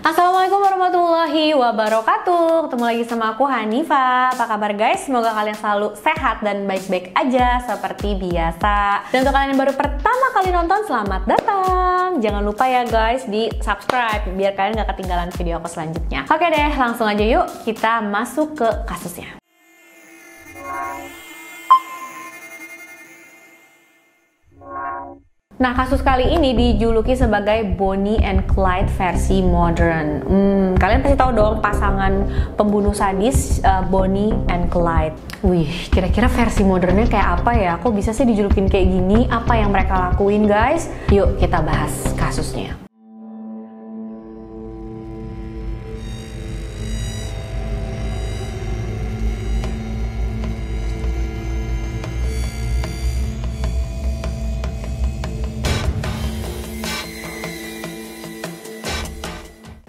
Assalamualaikum warahmatullahi wabarakatuh. Ketemu lagi sama aku Hanifa. Apa kabar guys? Semoga kalian selalu sehat dan baik-baik aja seperti biasa. Dan untuk kalian yang baru pertama kali nonton, selamat datang. Jangan lupa ya guys di subscribe biar kalian gak ketinggalan video aku selanjutnya. Oke deh, langsung aja yuk kita masuk ke kasusnya. Nah, kasus kali ini dijuluki sebagai Bonnie and Clyde versi modern. Kalian pasti tahu dong pasangan pembunuh sadis Bonnie and Clyde. Wih, kira-kira versi modernnya kayak apa ya? Kok bisa sih dijulukin kayak gini? Apa yang mereka lakuin guys? Yuk kita bahas kasusnya.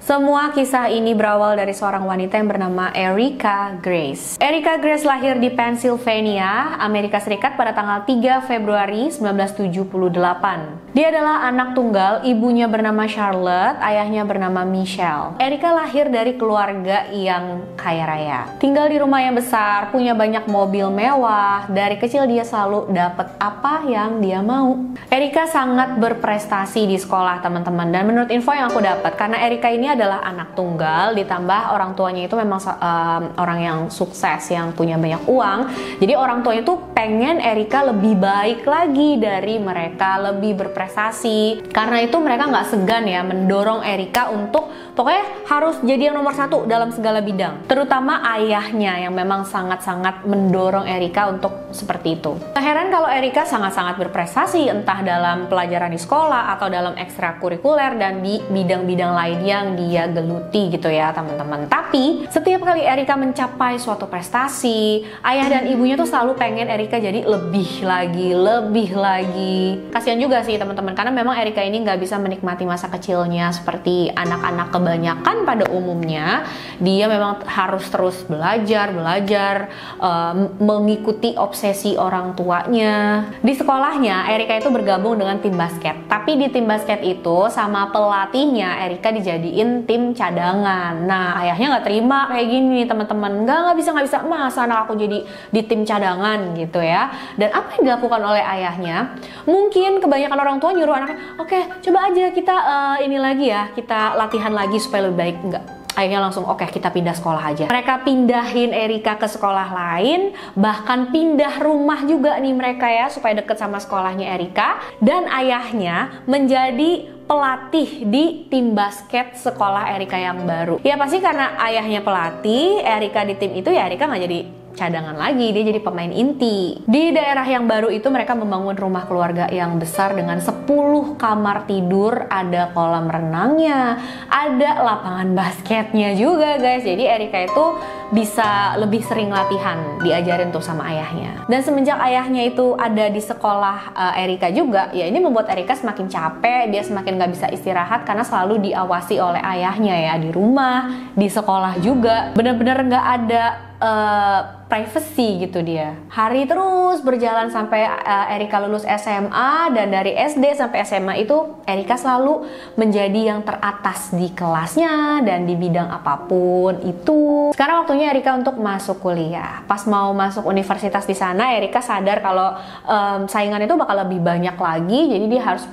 Semua kisah ini berawal dari seorang wanita yang bernama Erica Grace. Erica Grace lahir di Pennsylvania, Amerika Serikat pada tanggal 3 Februari 1978. Dia adalah anak tunggal, ibunya bernama Charlotte, ayahnya bernama Michelle. Erica lahir dari keluarga yang kaya raya. Tinggal di rumah yang besar, punya banyak mobil mewah. Dari kecil dia selalu dapat apa yang dia mau. Erica sangat berprestasi di sekolah teman-teman. Dan menurut info yang aku dapat, karena Erica ini adalah anak tunggal, ditambah orang tuanya itu memang orang yang sukses, yang punya banyak uang. Jadi orang tuanya itu pengen Erica lebih baik lagi dari mereka, lebih berprestasi. Karena itu mereka nggak segan ya mendorong Erica untuk pokoknya harus jadi yang nomor satu dalam segala bidang. Terutama ayahnya yang memang sangat-sangat mendorong Erica untuk seperti itu. Gak heran kalau Erica sangat-sangat berprestasi entah dalam pelajaran di sekolah atau dalam ekstrakurikuler dan di bidang-bidang lain yang dia geluti gitu ya teman-teman. Tapi setiap kali Erica mencapai suatu prestasi, ayah dan ibunya tuh selalu pengen Erica jadi lebih lagi. Kasian juga sih teman-teman, karena memang Erica ini nggak bisa menikmati masa kecilnya seperti anak-anak kebanyakan pada umumnya. Dia memang harus terus belajar, mengikuti obsesi orang tuanya. Di sekolahnya Erica itu bergabung dengan tim basket. Tapi di tim basket itu sama pelatihnya Erica dijadiin tim cadangan. Nah, ayahnya nggak terima kayak gini teman-teman. Nggak bisa, masa anak aku jadi di tim cadangan gitu ya. Dan apa yang dilakukan oleh ayahnya? Mungkin kebanyakan orang tua nyuruh anaknya, oke, coba aja kita ini lagi ya, kita latihan lagi supaya lebih baik. Enggak. Ayahnya langsung, oke, kita pindah sekolah aja. Mereka pindahin Erica ke sekolah lain, bahkan pindah rumah juga nih mereka ya, supaya deket sama sekolahnya Erica. Dan ayahnya menjadi pelatih di tim basket sekolah Erica yang baru. Ya pasti karena ayahnya pelatih, Erica di tim itu ya Erica nggak jadi cadangan lagi, dia jadi pemain inti. Di daerah yang baru itu mereka membangun rumah keluarga yang besar dengan 10 kamar tidur, ada kolam renangnya, ada lapangan basketnya juga guys. Jadi Erica itu bisa lebih sering latihan, diajarin tuh sama ayahnya. Dan semenjak ayahnya itu ada di sekolah Erica juga, ya ini membuat Erica semakin capek, dia semakin gak bisa istirahat karena selalu diawasi oleh ayahnya ya, di rumah, di sekolah juga. Bener-bener gak ada privacy gitu dia. Hari terus berjalan sampai Erica lulus SMA, dan dari SD sampai SMA itu Erica selalu menjadi yang teratas di kelasnya dan di bidang apapun itu. Sekarang waktunya Erica untuk masuk kuliah. Pas mau masuk universitas di sana, Erica sadar kalau saingan itu bakal lebih banyak lagi, jadi dia harus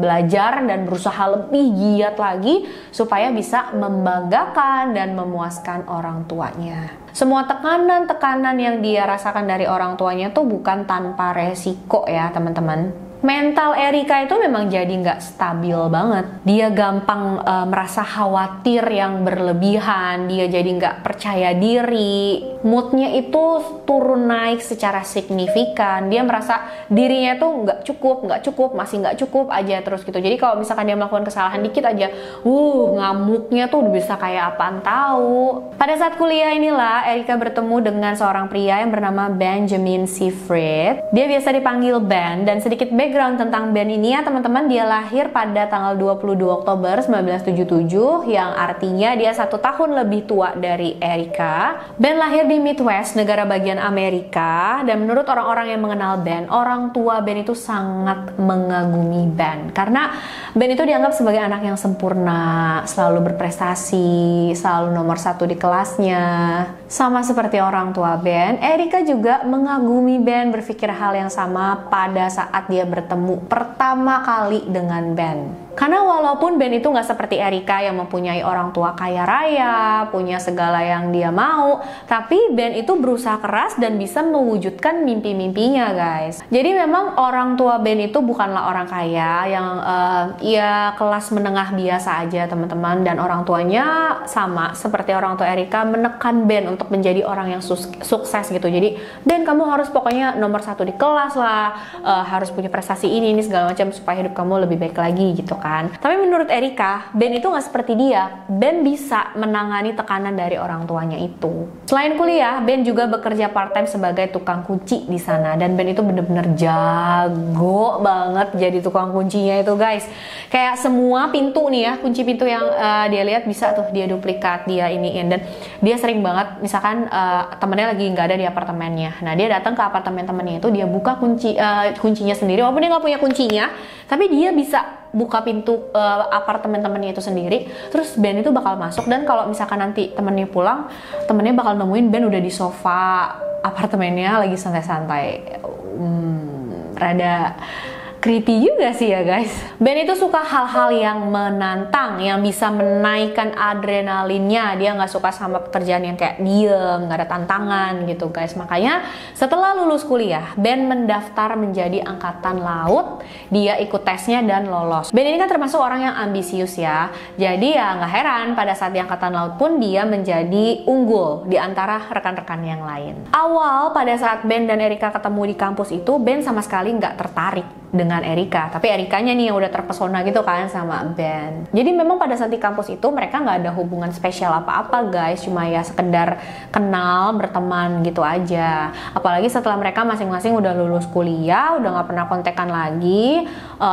belajar dan berusaha lebih giat lagi supaya bisa membanggakan dan memuaskan orang tuanya. Semua tekanan yang dia rasakan dari orang tuanya tuh bukan tanpa resiko ya teman-teman. Mental Erica itu memang jadi nggak stabil banget. Dia gampang merasa khawatir yang berlebihan. Dia jadi nggak percaya diri. Moodnya itu turun naik secara signifikan. Dia merasa dirinya tuh nggak cukup, masih nggak cukup aja terus gitu. Jadi kalau misalkan dia melakukan kesalahan dikit aja, ngamuknya tuh bisa kayak apaan tahu. Pada saat kuliah inilah Erica bertemu dengan seorang pria yang bernama Benjamin Seyfried. Dia biasa dipanggil Ben, dan sedikit background tentang Ben ini ya teman-teman, dia lahir pada tanggal 22 Oktober 1977 yang artinya dia 1 tahun lebih tua dari Erika. Ben lahir di Midwest, negara bagian Amerika, dan menurut orang-orang yang mengenal Ben, orang tua Ben itu sangat mengagumi Ben karena Ben itu dianggap sebagai anak yang sempurna, selalu berprestasi, selalu nomor 1 di kelasnya. Sama seperti orang tua Ben, Erika juga mengagumi Ben, berpikir hal yang sama pada saat dia bertemu pertama kali dengan Ben. Karena walaupun Ben itu nggak seperti Erika yang mempunyai orang tua kaya raya, punya segala yang dia mau, tapi Ben itu berusaha keras dan bisa mewujudkan mimpi-mimpinya guys. Jadi memang orang tua Ben itu bukanlah orang kaya yang ya kelas menengah biasa aja teman-teman, dan orang tuanya sama seperti orang tua Erika menekan Ben untuk menjadi orang yang sukses gitu. Jadi Ben, kamu harus pokoknya nomor 1 di kelas lah, harus punya prestasi ini segala macam supaya hidup kamu lebih baik lagi gitu kan. Tapi menurut Erika, Ben itu nggak seperti dia. Ben bisa menangani tekanan dari orang tuanya itu. Selain kuliah, Ben juga bekerja part-time sebagai tukang kunci di sana, dan Ben itu bener-bener jago banget jadi tukang kuncinya itu guys. Kayak semua pintu nih ya, kunci pintu yang dia lihat bisa tuh dia duplikat, dia iniin, dan dia sering banget misalkan temennya lagi nggak ada di apartemennya. Nah dia datang ke apartemen temennya itu, dia buka kuncinya sendiri, walaupun dia nggak punya kuncinya, tapi dia bisa buka pintu apartemen temennya itu sendiri. Terus Ben itu bakal masuk, dan kalau misalkan nanti temennya pulang, temennya bakal nemuin Ben udah di sofa apartemennya lagi santai-santai. Rada creepy juga sih ya guys. Ben itu suka hal-hal yang menantang, yang bisa menaikkan adrenalinnya. Dia nggak suka sama pekerjaan yang kayak diem, nggak ada tantangan gitu guys. Makanya setelah lulus kuliah, Ben mendaftar menjadi angkatan laut. Dia ikut tesnya dan lolos. Ben ini kan termasuk orang yang ambisius ya. Jadi ya nggak heran pada saat di angkatan laut pun dia menjadi unggul di antara rekan-rekan yang lain. Awal pada saat Ben dan Erika ketemu di kampus itu, Ben sama sekali nggak tertarik dengan Erika, tapi Erikanya nih yang udah terpesona gitu kan sama Ben. Jadi memang pada saat di kampus itu mereka nggak ada hubungan spesial apa-apa guys, cuma ya sekedar kenal, berteman gitu aja. Apalagi setelah mereka masing-masing udah lulus kuliah, udah nggak pernah kontekan lagi,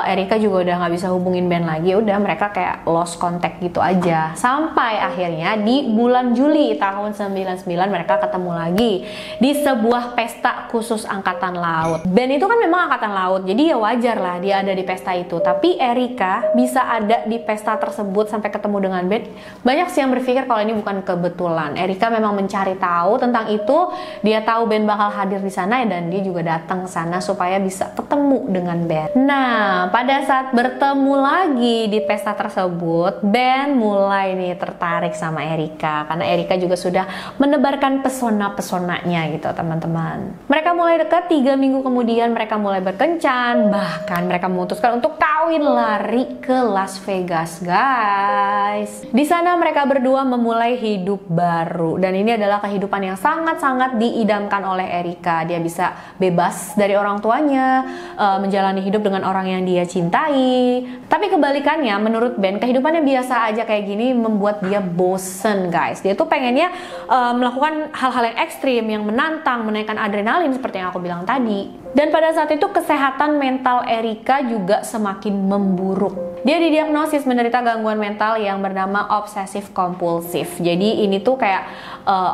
Erika juga udah nggak bisa hubungin Ben lagi, udah mereka kayak lost contact gitu aja. Sampai akhirnya di bulan Juli tahun 99 mereka ketemu lagi di sebuah pesta khusus angkatan laut. Ben itu kan memang angkatan laut, jadi ya wajar lah dia ada di pesta itu. Tapi Erika bisa ada di pesta tersebut sampai ketemu dengan Ben. Banyak sih yang berpikir kalau ini bukan kebetulan. Erika memang mencari tahu tentang itu. Dia tahu Ben bakal hadir di sana dan dia juga datang ke sana supaya bisa ketemu dengan Ben. Nah, pada saat bertemu lagi di pesta tersebut, Ben mulai nih tertarik sama Erika karena Erika juga sudah menebarkan pesona-pesonanya gitu teman-teman. Mereka mulai dekat, 3 minggu kemudian mereka mulai berkencan. Bahkan mereka memutuskan untuk kawin lari ke Las Vegas guys. Di sana mereka berdua memulai hidup baru, dan ini adalah kehidupan yang sangat-sangat diidamkan oleh Erika. Dia bisa bebas dari orang tuanya, menjalani hidup dengan orang yang dia cintai. Tapi kebalikannya menurut Ben, kehidupannya biasa aja kayak gini membuat dia bosen guys. Dia tuh pengennya melakukan hal-hal yang ekstrim, yang menantang, menaikkan adrenalin seperti yang aku bilang tadi. Dan pada saat itu kesehatan mental Erika juga semakin memburuk. Dia didiagnosis menderita gangguan mental yang bernama obsesif kompulsif. Jadi ini tuh kayak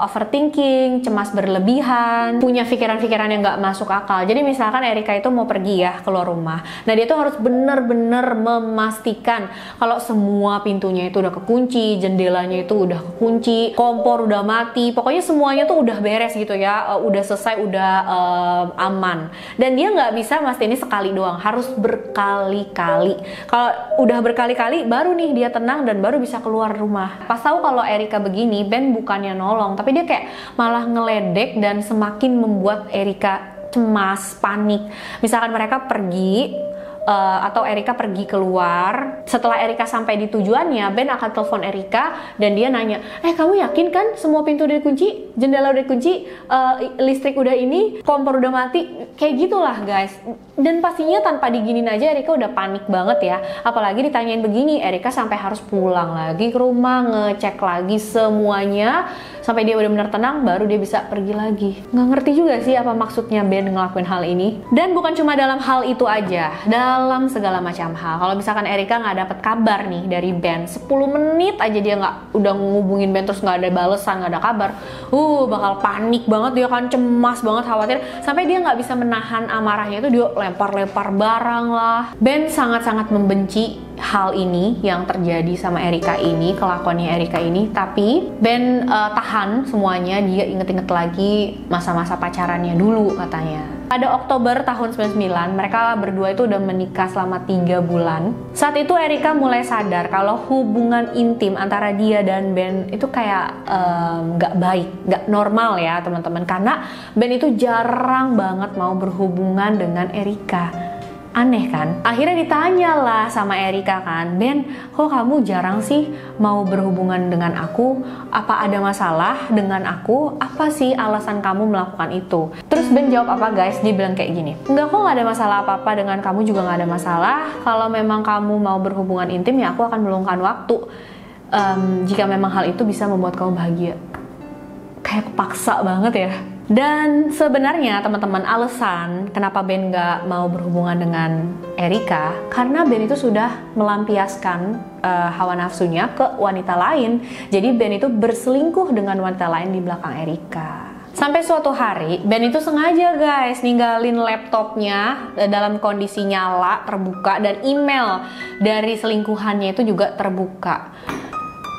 overthinking, cemas berlebihan, punya pikiran-pikiran yang nggak masuk akal. Jadi misalkan Erika itu mau pergi ya keluar rumah, nah dia tuh harus bener-bener memastikan kalau semua pintunya itu udah kekunci, jendelanya itu udah kekunci, kompor udah mati, pokoknya semuanya tuh udah beres gitu ya, udah selesai, udah aman. Dan dia nggak bisa mastiin ini sekali doang, harus berkali-kali. Kalau udah berkali-kali baru nih dia tenang dan baru bisa keluar rumah. Pas tahu kalau Erika begini, Ben bukannya nolong, tapi dia kayak malah ngeledek dan semakin membuat Erika cemas, panik. Misalkan mereka pergi atau Erika pergi keluar, setelah Erika sampai di tujuannya, Ben akan telepon Erika dan dia nanya, kamu yakin kan semua pintu udah dikunci, jendela udah dikunci, listrik udah ini, kompor udah mati, kayak gitulah guys. Dan pastinya tanpa diginin aja Erika udah panik banget ya. Apalagi ditanyain begini, Erika sampai harus pulang lagi ke rumah, ngecek lagi semuanya sampai dia benar-benar tenang, baru dia bisa pergi lagi. Nggak ngerti juga sih apa maksudnya Ben ngelakuin hal ini. Dan bukan cuma dalam hal itu aja, dalam segala macam hal. Kalau misalkan Erika nggak dapet kabar nih dari Ben, 10 menit aja dia udah ngubungin Ben terus nggak ada balesan, nggak ada kabar, bakal panik banget, dia kan cemas banget, khawatir, sampai dia nggak bisa menahan amarahnya itu, dia lempar-lempar barang lah. Ben sangat-sangat membenci hal ini yang terjadi sama Erika ini, kelakuannya Erika ini. Tapi Ben tahan semuanya, dia inget-inget lagi masa-masa pacarannya dulu katanya. Pada Oktober tahun 99, mereka berdua itu udah menikah selama 3 bulan. Saat itu Erika mulai sadar kalau hubungan intim antara dia dan Ben itu kayak nggak baik, nggak normal ya teman-teman. Karena Ben itu jarang banget mau berhubungan dengan Erika. Aneh kan? Akhirnya ditanya lah sama Erika kan, Ben, kok kamu jarang sih mau berhubungan dengan aku? Apa ada masalah dengan aku? Apa sih alasan kamu melakukan itu? Terus Ben jawab apa guys? Dia bilang kayak gini, enggak kok, nggak ada masalah apa-apa dengan kamu, juga nggak ada masalah. Kalau memang kamu mau berhubungan intim ya aku akan meluangkan waktu. Jika memang hal itu bisa membuat kamu bahagia. Kayak kepaksa banget ya. Dan sebenarnya teman-teman, alasan kenapa Ben nggak mau berhubungan dengan Erika karena Ben itu sudah melampiaskan hawa nafsunya ke wanita lain. Jadi Ben itu berselingkuh dengan wanita lain di belakang Erika. Sampai suatu hari Ben itu sengaja guys ninggalin laptopnya dalam kondisi nyala, terbuka, dan email dari selingkuhannya itu juga terbuka.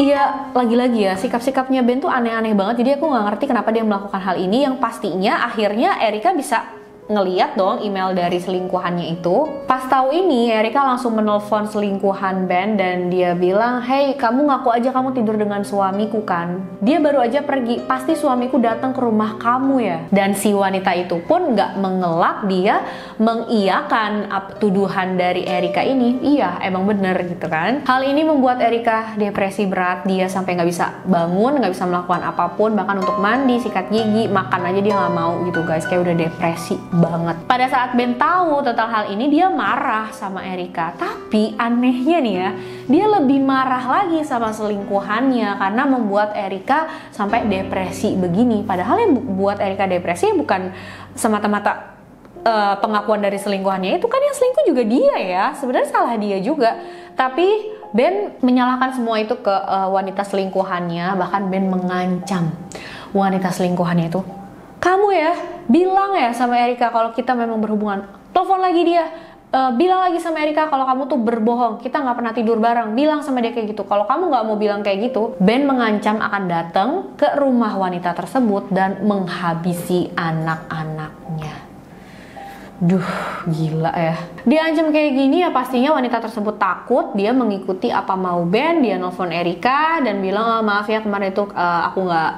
Iya, lagi-lagi ya, sikap-sikapnya Ben tuh aneh-aneh banget. Jadi aku nggak ngerti kenapa dia melakukan hal ini, yang pastinya akhirnya Erika bisa ngeliat dong email dari selingkuhannya itu. Pas tahu ini, Erika langsung menelpon selingkuhan Ben dan dia bilang, "Hey, kamu ngaku aja kamu tidur dengan suamiku kan? Dia baru aja pergi, pasti suamiku datang ke rumah kamu ya?" Dan si wanita itu pun nggak mengelak, dia mengiyakan tuduhan dari Erika ini. Iya, emang bener gitu kan. Hal ini membuat Erika depresi berat, dia sampai nggak bisa bangun, nggak bisa melakukan apapun, bahkan untuk mandi, sikat gigi, makan aja dia nggak mau gitu guys, kayak udah depresi banget. Pada saat Ben tahu tentang hal ini, dia marah sama Erika. Tapi anehnya nih ya, dia lebih marah lagi sama selingkuhannya karena membuat Erika sampai depresi begini. Padahal yang buat Erika depresi bukan semata-mata pengakuan dari selingkuhannya itu kan, yang selingkuh juga dia ya. Sebenarnya salah dia juga. Tapi Ben menyalahkan semua itu ke wanita selingkuhannya. Bahkan Ben mengancam wanita selingkuhannya itu, "Kamu ya bilang ya sama Erika kalau kita memang berhubungan, telepon lagi dia, bilang lagi sama Erika kalau kamu tuh berbohong, kita nggak pernah tidur bareng, bilang sama dia kayak gitu. Kalau kamu nggak mau bilang kayak gitu," Ben mengancam akan datang ke rumah wanita tersebut dan menghabisi anak-anaknya. Duh, gila ya. Diancam kayak gini ya pastinya wanita tersebut takut. Dia mengikuti apa mau Ben. Dia nelfon Erika dan bilang, "Maaf ya kemarin itu aku nggak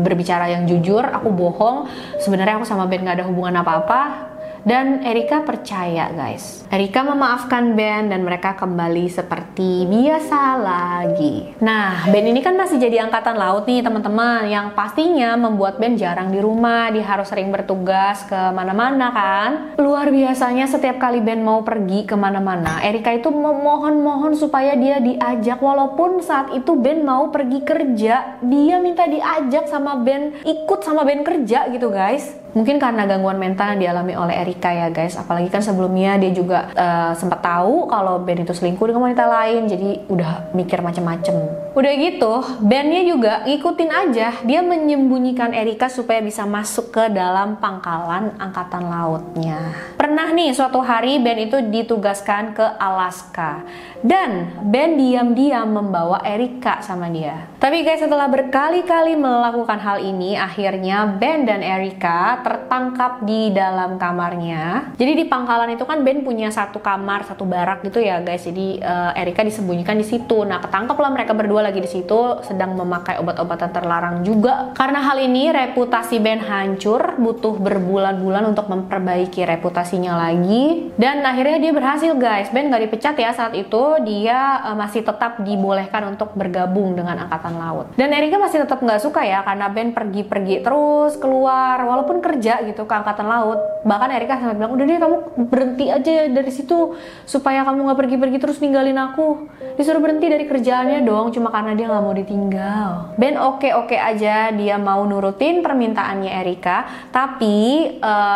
berbicara yang jujur, aku bohong. Sebenarnya aku sama Ben nggak ada hubungan apa-apa." Dan Erika percaya guys. Erika memaafkan Ben dan mereka kembali seperti biasa lagi. Nah, Ben ini kan masih jadi angkatan laut nih teman-teman, yang pastinya membuat Ben jarang di rumah. Dia harus sering bertugas ke mana-mana kan. Luar biasanya setiap kali Ben mau pergi ke mana-mana, Erika itu memohon-mohon supaya dia diajak. Walaupun saat itu Ben mau pergi kerja, dia minta diajak sama Ben, ikut sama Ben kerja gitu guys. Mungkin karena gangguan mental yang dialami oleh Erika ya guys. Apalagi kan sebelumnya dia juga sempat tahu kalau Ben itu selingkuh dengan wanita lain. Jadi udah mikir macem-macem. Udah gitu, Bennya juga ngikutin aja. Dia menyembunyikan Erika supaya bisa masuk ke dalam pangkalan angkatan lautnya. Pernah nih suatu hari Ben itu ditugaskan ke Alaska. Dan Ben diam-diam membawa Erika sama dia. Tapi guys, setelah berkali-kali melakukan hal ini, akhirnya Ben dan Erika tertangkap di dalam kamarnya. Jadi di pangkalan itu kan Ben punya satu kamar, satu barak gitu ya guys. Jadi Erika disembunyikan di situ. Nah, ketangkaplah mereka berdua berdua lagi di situ sedang memakai obat-obatan terlarang juga. Karena hal ini reputasi Ben hancur, butuh berbulan-bulan untuk memperbaiki reputasinya lagi. Dan akhirnya dia berhasil guys. Ben gak dipecat ya saat itu, dia masih tetap dibolehkan untuk bergabung dengan Angkatan Laut. Dan Erika masih tetap nggak suka ya karena Ben pergi-pergi terus keluar walaupun kerja gitu ke Angkatan Laut. Bahkan Erika sampai bilang, udah deh kamu berhenti aja dari situ supaya kamu nggak pergi-pergi terus ninggalin aku. Disuruh berhenti dari kerjaannya dong cuma karena dia nggak mau ditinggal. Ben oke-oke aja, dia mau nurutin permintaannya Erika, tapi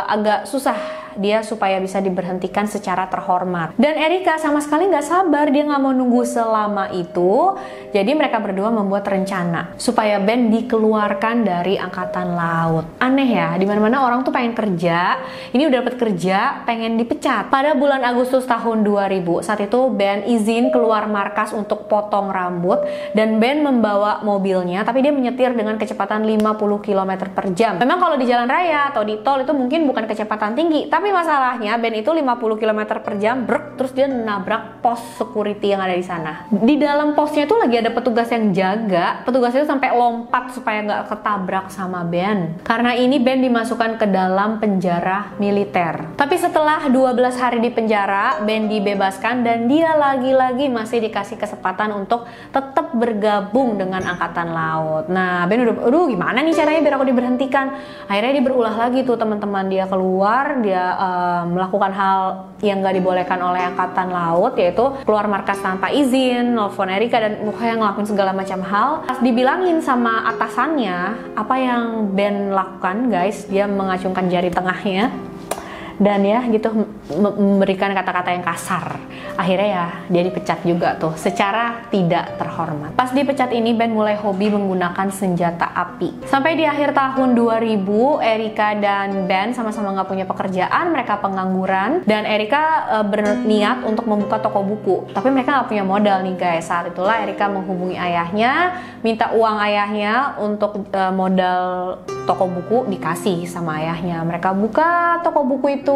agak susah dia supaya bisa diberhentikan secara terhormat. Dan Erika sama sekali nggak sabar, dia nggak mau nunggu selama itu. Jadi mereka berdua membuat rencana supaya Ben dikeluarkan dari Angkatan Laut. Aneh ya, dimana-mana orang tuh pengen kerja, ini udah dapat kerja, pengen dipecat. Pada bulan Agustus tahun 2000, saat itu Ben izin keluar markas untuk potong rambut, dan Ben membawa mobilnya, tapi dia menyetir dengan kecepatan 50 km per jam. Memang kalau di jalan raya atau di tol itu mungkin bukan kecepatan tinggi, tapi masalahnya Ben itu 50 km per jam, terus dia nabrak pos security yang ada di sana. Di dalam posnya itu lagi ada petugas yang jaga, petugas itu sampai lompat supaya nggak ketabrak sama Ben. Karena ini Ben dimasukkan ke dalam penjara militer. Tapi setelah 12 hari di penjara, Ben dibebaskan dan dia lagi-lagi masih dikasih kesempatan untuk tetap bergabung dengan Angkatan Laut. Nah, Ben udah, aduh gimana nih caranya biar aku diberhentikan? Akhirnya dia berulah lagi tuh teman-teman, dia keluar, dia melakukan hal yang gak dibolehkan oleh Angkatan Laut, yaitu keluar markas tanpa izin, nelfon Erika, dan pokoknya ngelakuin segala macam hal. Pas dibilangin sama atasannya apa yang Ben lakukan guys, dia mengacungkan jari tengahnya dan ya gitu memberikan kata-kata yang kasar. Akhirnya ya dia dipecat juga tuh secara tidak terhormat. Pas dipecat ini Ben mulai hobi menggunakan senjata api. Sampai di akhir tahun 2000 Erika dan Ben sama-sama nggak punya pekerjaan, mereka pengangguran, dan Erika berniat untuk membuka toko buku. Tapi mereka nggak punya modal nih guys. Saat itulah Erika menghubungi ayahnya, minta uang ayahnya untuk modal toko buku, dikasih sama ayahnya. Mereka buka toko buku itu.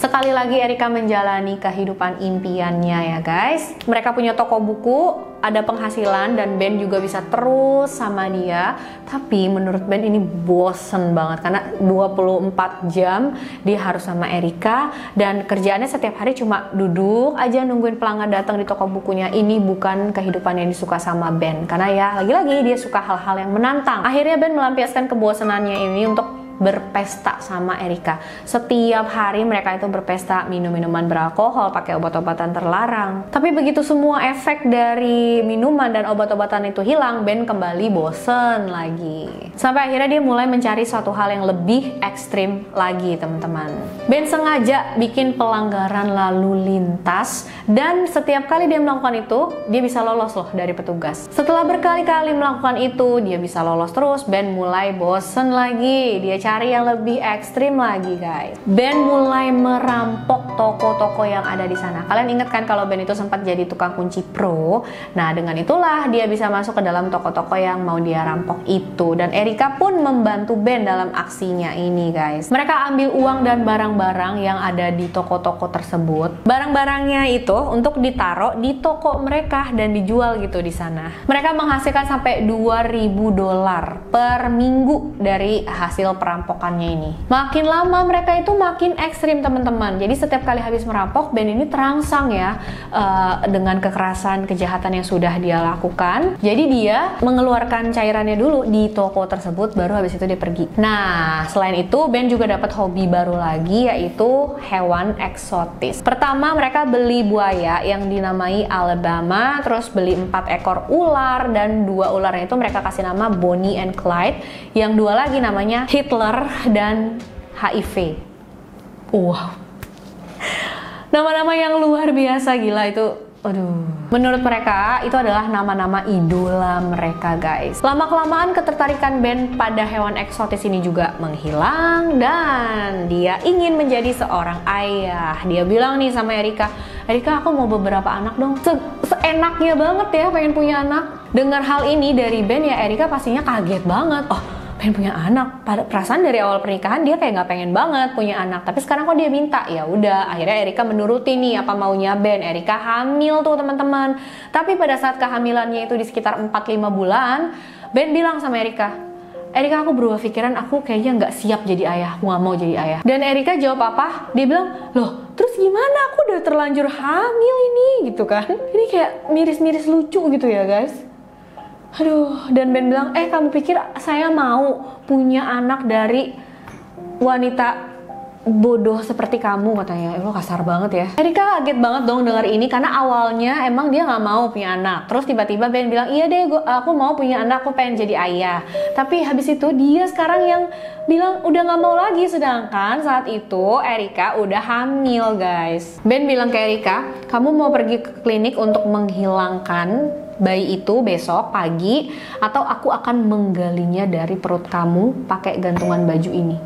Sekali lagi Erika menjalani kehidupan impiannya ya guys. Mereka punya toko buku, ada penghasilan, dan Ben juga bisa terus sama dia. Tapi menurut Ben ini bosen banget karena 24 jam dia harus sama Erika, dan kerjaannya setiap hari cuma duduk aja nungguin pelanggan datang di toko bukunya. Ini bukan kehidupan yang disuka sama Ben, karena ya lagi-lagi dia suka hal-hal yang menantang. Akhirnya Ben melampiaskan kebosanannya ini untuk berpesta sama Erika. Setiap hari mereka itu berpesta, minum minuman beralkohol, pakai obat-obatan terlarang. Tapi begitu semua efek dari minuman dan obat-obatan itu hilang, Ben kembali bosen lagi. Sampai akhirnya dia mulai mencari suatu hal yang lebih ekstrim lagi teman-teman. Ben sengaja bikin pelanggaran lalu lintas, dan setiap kali dia melakukan itu, dia bisa lolos loh dari petugas. Setelah berkali-kali melakukan itu, dia bisa lolos terus. Ben mulai bosen lagi, dia cari yang lebih ekstrim lagi guys. Ben mulai merampok toko-toko yang ada di sana. Kalian ingat kan kalau Ben itu sempat jadi tukang kunci pro? Nah, dengan itulah dia bisa masuk ke dalam toko-toko yang mau dia rampok itu. Dan Erika pun membantu Ben dalam aksinya ini guys. Mereka ambil uang dan barang-barang yang ada di toko-toko tersebut. Barang-barangnya itu untuk ditaruh di toko mereka dan dijual gitu di sana. Mereka menghasilkan sampai $2.000 per minggu dari hasil perampokannya ini. Makin lama mereka itu makin ekstrim teman-teman. Jadi setiap kali habis merampok, Ben ini terangsang ya dengan kekerasan, kejahatan yang sudah dia lakukan. Jadi dia mengeluarkan cairannya dulu di toko tersebut, baru habis itu dia pergi. Nah, selain itu Ben juga dapat hobi baru lagi, yaitu hewan eksotis. Pertama mereka beli buaya yang dinamai Alabama, terus beli 4 ekor ular, dan 2 ularnya itu mereka kasih nama Bonnie and Clyde. Yang 2 lagi namanya Hitler dan HIV. Wow, nama-nama yang luar biasa, gila itu. Aduh. Menurut mereka itu adalah nama-nama idola mereka guys. Lama-kelamaan ketertarikan Ben pada hewan eksotis ini juga menghilang, dan dia ingin menjadi seorang ayah. Dia bilang nih sama Erika, Erika aku mau beberapa anak dong. Seenaknya banget ya pengen punya anak. Dengar hal ini dari Ben ya Erika pastinya kaget banget. Oh, pengen punya anak. Pada perasaan dari awal pernikahan dia kayak nggak pengen banget punya anak, tapi sekarang kok dia minta. Ya udah, akhirnya Erika menuruti nih apa maunya Ben. Erika hamil tuh teman-teman. Tapi pada saat kehamilannya itu di sekitar 4-5 bulan, Ben bilang sama Erika, Erika, aku berubah pikiran, aku kayaknya nggak siap jadi ayah, aku nggak mau jadi ayah. Dan Erika jawab apa? Dia bilang, loh terus gimana, aku udah terlanjur hamil ini gitu kan. Ini kayak miris-miris lucu gitu ya guys. Aduh, dan Ben bilang, kamu pikir saya mau punya anak dari wanita bodoh seperti kamu, katanya. Lo kasar banget ya. Erika kaget banget dong dengar ini, karena awalnya emang dia nggak mau punya anak. Terus tiba-tiba Ben bilang, iya deh, aku mau punya anak, aku pengen jadi ayah. Tapi habis itu dia sekarang yang bilang udah nggak mau lagi, sedangkan saat itu Erika udah hamil guys. Ben bilang ke Erika, kamu mau pergi ke klinik untuk menghilangkan bayi itu besok pagi, atau aku akan menggalinya dari perut kamu pakai gantungan baju ini.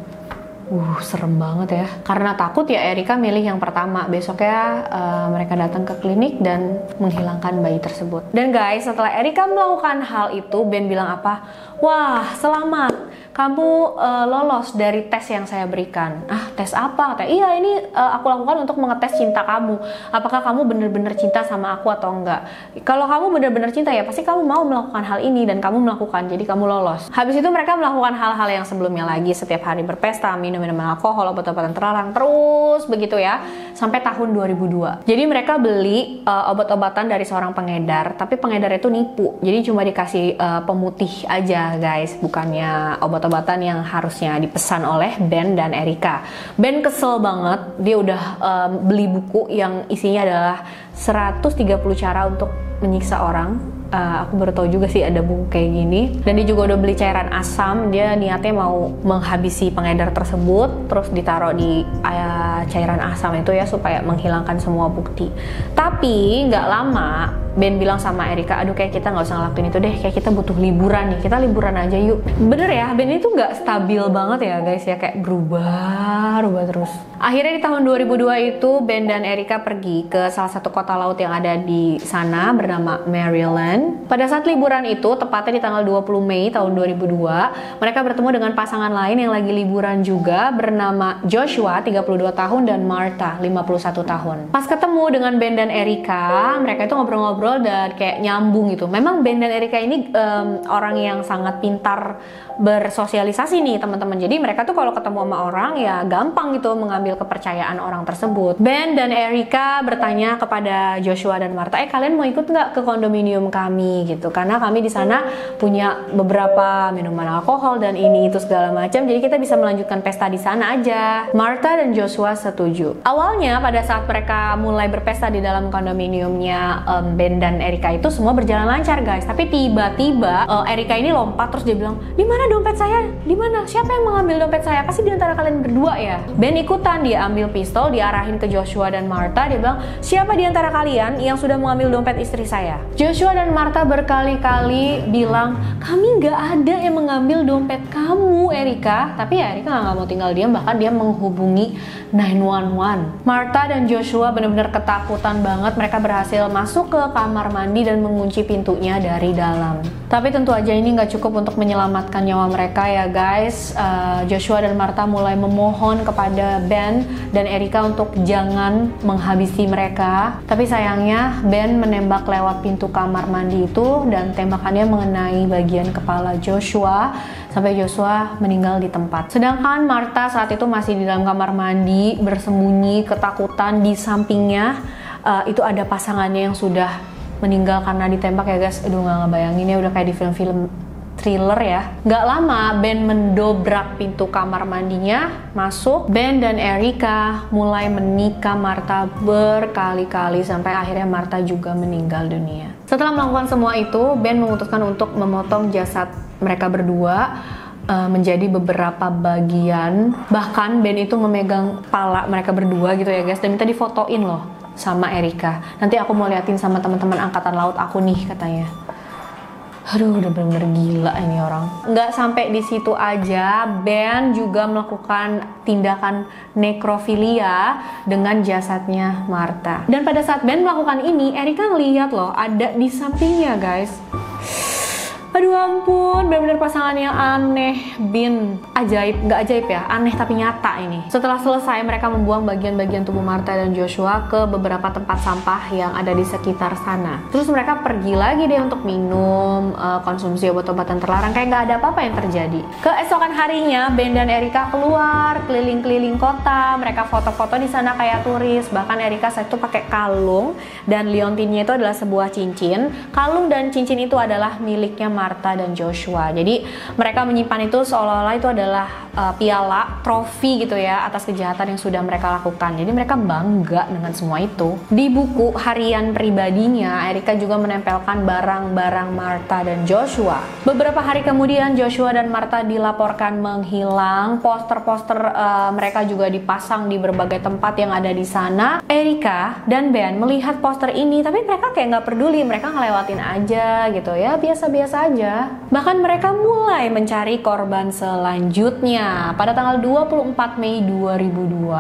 Serem banget ya. Karena takut ya Erika milih yang pertama. Besoknya mereka datang ke klinik dan menghilangkan bayi tersebut. Dan guys, setelah Erika melakukan hal itu, Ben bilang apa? Wah, selamat, kamu lolos dari tes yang saya berikan. Tes apa? Kata, iya ini aku lakukan untuk mengetes cinta kamu. Apakah kamu benar-benar cinta sama aku atau enggak? Kalau kamu benar-benar cinta ya pasti kamu mau melakukan hal ini dan kamu melakukan, jadi kamu lolos. Habis itu mereka melakukan hal-hal yang sebelumnya lagi, setiap hari berpesta, minum minuman alkohol, obat-obatan terlarang, terus begitu ya sampai tahun 2002. Jadi mereka beli obat-obatan dari seorang pengedar, tapi pengedar itu nipu. Jadi cuma dikasih pemutih aja guys, bukannya obat-obatan yang harusnya dipesan oleh Ben dan Erika. Ben kesel banget, dia udah beli buku yang isinya adalah 130 cara untuk menyiksa orang. Aku baru tahu juga sih ada buku kayak gini. Dan dia juga udah beli cairan asam. Dia niatnya mau menghabisi pengedar tersebut, terus ditaruh di cairan asam itu ya supaya menghilangkan semua bukti. Tapi nggak lama Ben bilang sama Erika, aduh kayak kita nggak usah ngelakuin itu deh, kayak kita butuh liburan nih, kita liburan aja yuk. Bener ya, Ben itu nggak stabil banget ya guys ya, kayak berubah terus. Akhirnya di tahun 2002 itu Ben dan Erika pergi ke salah satu kota laut yang ada di sana bernama Maryland. Pada saat liburan itu, tepatnya di tanggal 20 Mei tahun 2002, mereka bertemu dengan pasangan lain yang lagi liburan juga bernama Joshua 32 tahun dan Martha 51 tahun. Pas ketemu dengan Ben dan Erika, mereka itu ngobrol-ngobrol dan kayak nyambung gitu. Memang Ben dan Erika ini orang yang sangat pintar bersosialisasi nih teman-teman. Jadi mereka tuh kalau ketemu sama orang ya gampang gitu mengambil kepercayaan orang tersebut. Ben dan Erika bertanya kepada Joshua dan Martha, kalian mau ikut nggak ke kondominium kami gitu? Karena kami di sana punya beberapa minuman alkohol dan ini itu segala macam. Jadi kita bisa melanjutkan pesta di sana aja. Martha dan Joshua setuju. Awalnya pada saat mereka mulai berpesta di dalam kondominiumnya Ben dan Erika itu semua berjalan lancar guys. Tapi tiba-tiba Erika ini lompat terus dia bilang, di mana dompet saya? Di mana? Siapa yang mengambil dompet saya? Pasti di antara kalian berdua ya. Ben ikutan, dia ambil pistol, diarahin ke Joshua dan Martha. Dia bilang, siapa di antara kalian yang sudah mengambil dompet istri saya? Joshua dan Martha berkali-kali bilang, kami nggak ada yang mengambil dompet kamu Erika. Tapi ya Erika nggak mau tinggal diam, bahkan dia menghubungi 911. Martha dan Joshua benar-benar ketakutan banget. Mereka berhasil masuk ke kamar mandi dan mengunci pintunya dari dalam. Tapi tentu aja ini nggak cukup untuk menyelamatkan nyawa mereka ya guys. Joshua dan Martha mulai memohon kepada Ben dan Erika untuk jangan menghabisi mereka. Tapi sayangnya Ben menembak lewat pintu kamar mandi itu dan tembakannya mengenai bagian kepala Joshua sampai Joshua meninggal di tempat. Sedangkan Martha saat itu masih di dalam kamar mandi bersembunyi ketakutan. Di sampingnya itu ada pasangannya yang sudah meninggal karena ditembak ya guys. Aduh nggak ngebayangin ya, udah kayak di film-film thriller ya. Nggak lama Ben mendobrak pintu kamar mandinya, masuk. Ben dan Erika mulai menikam Martha berkali-kali sampai akhirnya Martha juga meninggal dunia. Setelah melakukan semua itu, Ben memutuskan untuk memotong jasad mereka berdua menjadi beberapa bagian. Bahkan Ben itu memegang kepala mereka berdua gitu ya guys, dan minta difotoin loh sama Erika. Nanti aku mau liatin sama teman-teman angkatan laut aku nih katanya. Aduh, udah bener-bener gila ini orang. Nggak sampai di situ aja, Ben juga melakukan tindakan nekrofilia dengan jasadnya Martha. Dan pada saat Ben melakukan ini, Erika ngeliat loh ada di sampingnya guys. Aduh ampun, benar-benar pasangan yang aneh, bin, ajaib, nggak ajaib ya, aneh tapi nyata ini. Setelah selesai, mereka membuang bagian-bagian tubuh Martha dan Joshua ke beberapa tempat sampah yang ada di sekitar sana. Terus mereka pergi lagi deh untuk minum, konsumsi obat-obatan terlarang, kayak nggak ada apa-apa yang terjadi. Keesokan harinya, Ben dan Erika keluar keliling-keliling kota, mereka foto-foto di sana kayak turis. Bahkan Erika saat itu pakai kalung dan liontinnya itu adalah sebuah cincin. Kalung dan cincin itu adalah miliknya Martha dan Joshua. Jadi mereka menyimpan itu seolah-olah itu adalah piala, trofi gitu ya atas kejahatan yang sudah mereka lakukan. Jadi mereka bangga dengan semua itu. Di buku harian pribadinya, Erika juga menempelkan barang-barang Martha dan Joshua. Beberapa hari kemudian Joshua dan Martha dilaporkan menghilang. Poster-poster mereka juga dipasang di berbagai tempat yang ada di sana. Erika dan Ben melihat poster ini, tapi mereka kayak nggak peduli, mereka ngelewatin aja gitu ya, biasa-biasa aja. Bahkan mereka mulai mencari korban selanjutnya. Pada tanggal 24 Mei 2002,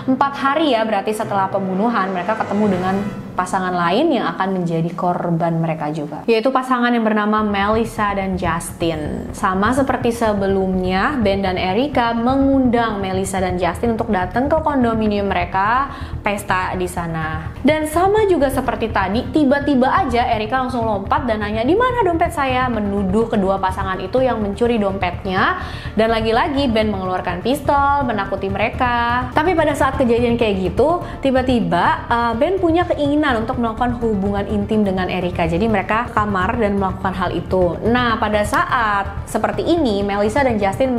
4 hari ya berarti setelah pembunuhan, mereka ketemu dengan pasangan lain yang akan menjadi korban mereka juga, yaitu pasangan yang bernama Melissa dan Justin. Sama seperti sebelumnya, Ben dan Erika mengundang Melissa dan Justin untuk datang ke kondominium mereka, pesta di sana. Dan sama juga seperti tadi, tiba-tiba aja Erika langsung lompat dan nanya, "Di mana dompet saya?" menuduh kedua pasangan itu yang mencuri dompetnya. Dan lagi-lagi Ben mengeluarkan pistol, menakuti mereka. Tapi pada saat kejadian kayak gitu, tiba-tiba Ben punya keinginan untuk melakukan hubungan intim dengan Erika. Jadi mereka kamar dan melakukan hal itu. Nah, pada saat seperti ini, Melissa dan Justin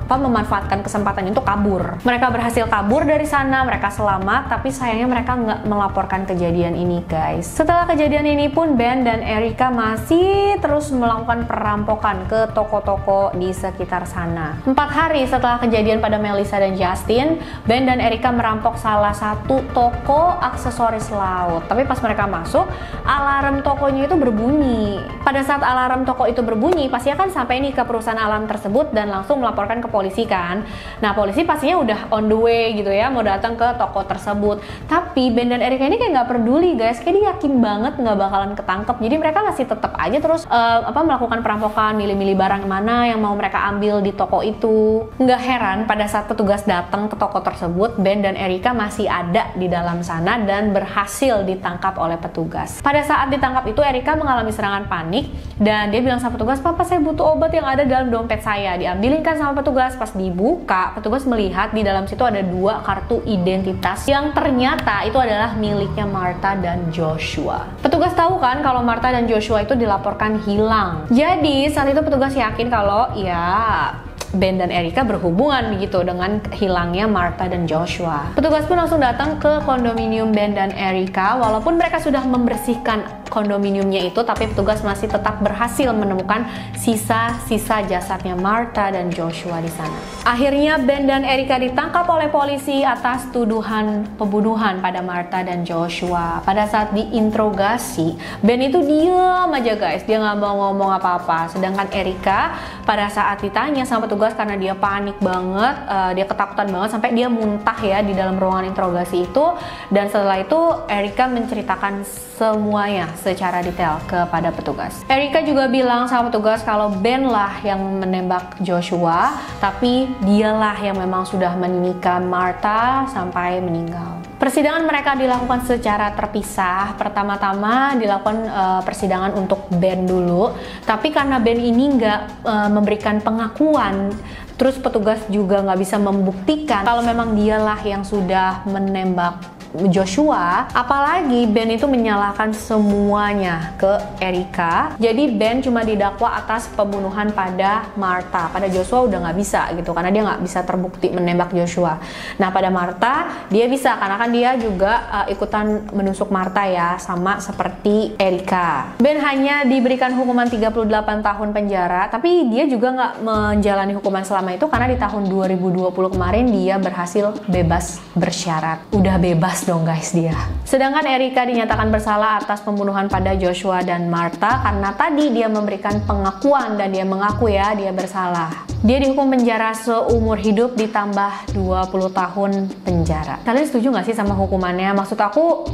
memanfaatkan kesempatan itu kabur. Mereka berhasil kabur dari sana, mereka selamat, tapi sayangnya mereka nggak melaporkan kejadian ini, guys. Setelah kejadian ini pun, Ben dan Erika masih terus melakukan perampokan ke toko-toko di sekitar sana. 4 hari setelah kejadian pada Melissa dan Justin, Ben dan Erika merampok salah satu toko aksesoris laut. Tapi pas mereka masuk, alarm tokonya itu berbunyi. Pada saat alarm toko itu berbunyi, pasti akan sampai nih ke perusahaan alarm tersebut dan langsung melaporkan ke polisi kan. Nah, polisi pastinya udah on the way gitu ya, mau datang ke toko tersebut. Tapi Ben dan Erika ini kayak nggak peduli, guys. Kayak dia yakin banget nggak bakalan ketangkep. Jadi mereka masih tetap aja terus melakukan perampokan, milih-milih barang mana yang mau mereka ambil di toko itu. Nggak heran pada saat petugas datang ke toko tersebut, Ben dan Erika masih ada di dalam sana dan berhasil ditangkap oleh petugas. Pada saat ditangkap itu, Erika mengalami serangan panik dan dia bilang sama petugas, "Papa, saya butuh obat yang ada dalam dompet saya." Diambilin kan sama petugas. Pas dibuka, petugas melihat di dalam situ ada 2 kartu identitas yang ternyata itu adalah miliknya Martha dan Joshua. Petugas tahu kan kalau Martha dan Joshua itu dilaporkan hilang. Jadi saat itu petugas yakin kalau ya Ben dan Erika berhubungan begitu dengan hilangnya Martha dan Joshua. Petugas pun langsung datang ke kondominium Ben dan Erika. Walaupun mereka sudah membersihkan kondominiumnya itu, tapi petugas masih tetap berhasil menemukan sisa-sisa jasadnya Martha dan Joshua di sana. Akhirnya Ben dan Erika ditangkap oleh polisi atas tuduhan pembunuhan pada Martha dan Joshua. Pada saat diinterogasi, Ben itu diam aja, guys. Dia nggak mau ngomong apa-apa. Sedangkan Erika pada saat ditanya sama petugas, karena dia panik banget, dia ketakutan banget sampai dia muntah ya di dalam ruangan interogasi itu. Dan setelah itu Erika menceritakan semuanya secara detail kepada petugas. Erika juga bilang sama petugas kalau Ben lah yang menembak Joshua, tapi dialah yang memang sudah meninggikan Martha sampai meninggal. Persidangan mereka dilakukan secara terpisah. Pertama-tama dilakukan persidangan untuk Ben dulu, tapi karena Ben ini nggak memberikan pengakuan, terus petugas juga nggak bisa membuktikan kalau memang dialah yang sudah menembak Joshua, apalagi Ben itu menyalahkan semuanya ke Erika. Jadi Ben cuma didakwa atas pembunuhan pada Martha. Pada Joshua udah nggak bisa gitu, karena dia nggak bisa terbukti menembak Joshua. Nah, pada Martha dia bisa, karena kan dia juga ikutan menusuk Martha ya, sama seperti Erika. Ben hanya diberikan hukuman 38 tahun penjara, tapi dia juga nggak menjalani hukuman selama itu, karena di tahun 2020 kemarin dia berhasil bebas bersyarat. Udah bebas bebas dong guys dia. Sedangkan Erika dinyatakan bersalah atas pembunuhan pada Joshua dan Martha karena tadi dia memberikan pengakuan dan dia mengaku ya dia bersalah. Dia dihukum penjara seumur hidup ditambah 20 tahun penjara. Kalian setuju gak sih sama hukumannya? Maksud aku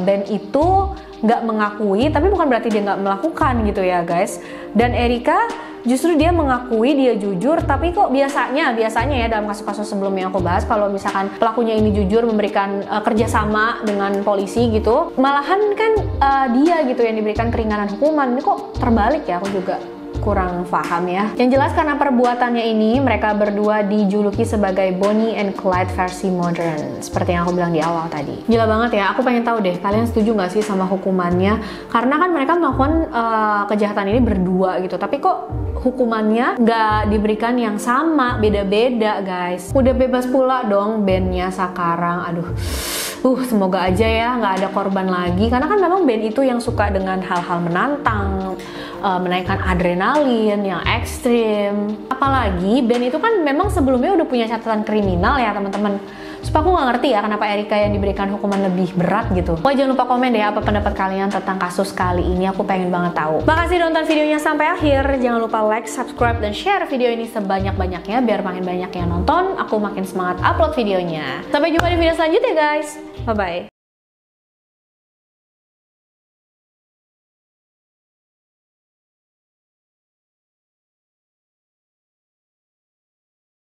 Ben itu nggak mengakui, tapi bukan berarti dia nggak melakukan gitu ya guys. Dan Erika justru dia mengakui, dia jujur, tapi kok biasanya ya dalam kasus-kasus sebelumnya yang aku bahas, kalau misalkan pelakunya ini jujur memberikan kerjasama dengan polisi gitu, malahan kan dia gitu yang diberikan keringanan hukuman. Ini kok terbalik ya, aku juga kurang paham ya. Yang jelas karena perbuatannya ini mereka berdua dijuluki sebagai Bonnie and Clyde versi modern, seperti yang aku bilang di awal tadi. Gila banget ya, aku pengen tahu deh kalian setuju gak sih sama hukumannya? Karena kan mereka melakukan kejahatan ini berdua gitu, tapi kok hukumannya nggak diberikan yang sama, beda-beda guys. Udah bebas pula dong bandnya sekarang. Aduh, semoga aja ya nggak ada korban lagi, karena kan memang band itu yang suka dengan hal-hal menantang, menaikkan adrenalin yang ekstrim. Apalagi band itu kan memang sebelumnya udah punya catatan kriminal ya teman-teman. Supaya aku nggak ngerti ya kenapa Erika yang diberikan hukuman lebih berat gitu. Pokoknya jangan lupa komen deh apa pendapat kalian tentang kasus kali ini, aku pengen banget tahu. Makasih udah nonton videonya sampai akhir. Jangan lupa like, subscribe, dan share video ini sebanyak-banyaknya biar makin banyak yang nonton, aku makin semangat upload videonya. Sampai jumpa di video selanjutnya guys. Bye-bye.